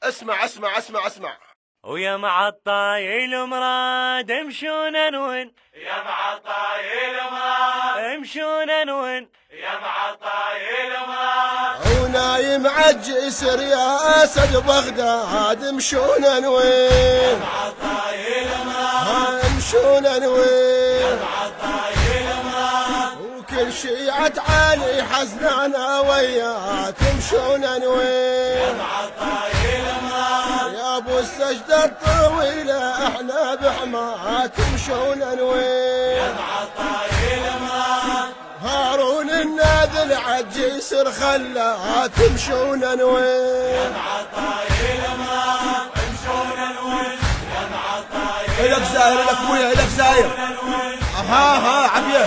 اسمع اسمع اسمع اسمع. ويا معطاي المراد امشون انون، يا معطاي المراد امشون انون، يا معطاي المراد ونايم عالجسر يا اسد بغداد امشون انوين، معطاي المراد امشون انوين، معطاي المراد وكل شيعة علي حزنانا وياك امشون انوين، معطاي المراد يا ابو السجدة الطويلة احنا بحماك امشون انوين، معطاي المراد هارون الناذل عالجسر خلاك امشون انوين، معطاي المراد امشون انوين، يا معطاي الك زاير الك ابويا الك زاير، انوين، ها عبيه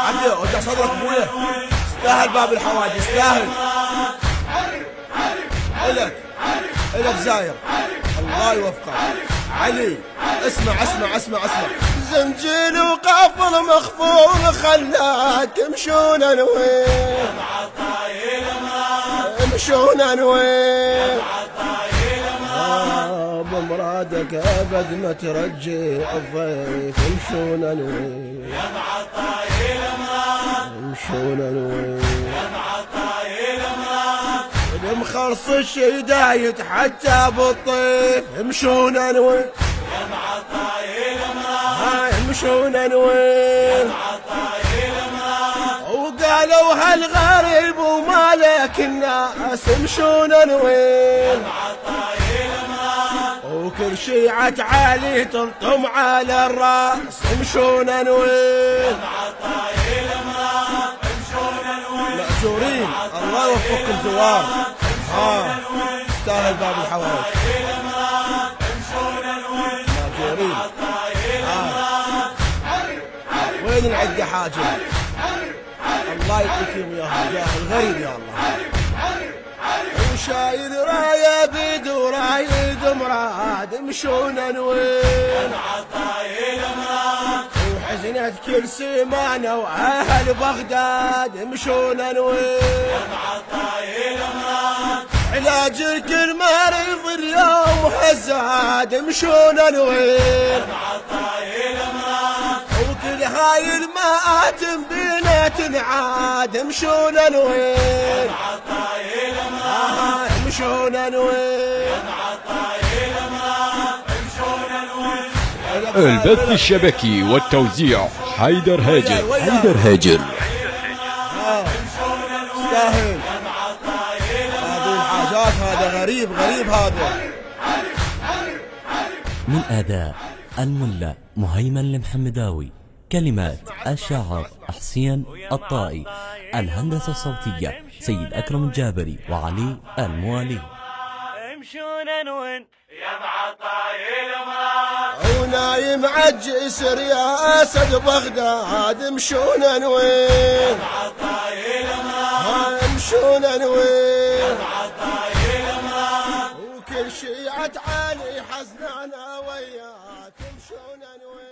عبيه ودع صدرك ابويا، استاهل باب الحواجز استاهل، الك زاير الله يوفقك علي. اسمع اسمع اسمع اسمع، زنجيل وقافل مخفول خلاك امشون انوين، معطاي المراد امشون انوين، معطاي المراد بمرادك ابد ما ترجي الضيف امشون انوين، يا معطاي المراد امشون انوين، معطاي المراد المخلص الشدايد حتى بالطيف امشون انوين، يا معطاي المراد امشون انوين، معطاي المراد وقالوا هالغريب ومالك الناس امشون انوين، معطاي المراد وكل شيعة علي تلطم على الراس امشون انوين، معطاي المراد امشون انوين، مأجورين الله يوفقكم زوار، استاهل باب الحوائج المراد امشون انوين، مأجورين. معطاي المراد وين العقة حاجة الله يعطيكم اياها جاهل غريب يا الله، وشايل رايه بيد ورايد مراد امشون انوين، معطاي المراد وحزنت كل سيمانه واهل بغداد امشون انوين، معطاي المراد علاج الكل مريض اليوم هزاد امشون انوين، معطاي المراد وكل هاي المآتم بينا تنعاد امشون انوين، معطاي المراد امشون انوين، معطاي المراد امشون انوين، البث الشبكي والتوزيع حيدر هاجر. حيدر هاجر. يستاهل هذه الحاجات، هذا غريب هذا. من أداء الملا مهيمن المحمداوي، كلمات الشاعر حسين الطائي، الهندسة الصوتية سيد أكرم الجابري وعلي الموالي. امشون انون، يا معطاي المراد ونايم عالجسر يا اسد بغداد امشون انوين، معطاي المراد امشون انوين، معطاي المراد وكل شيعة علي حزنانا وياك امشون انوين.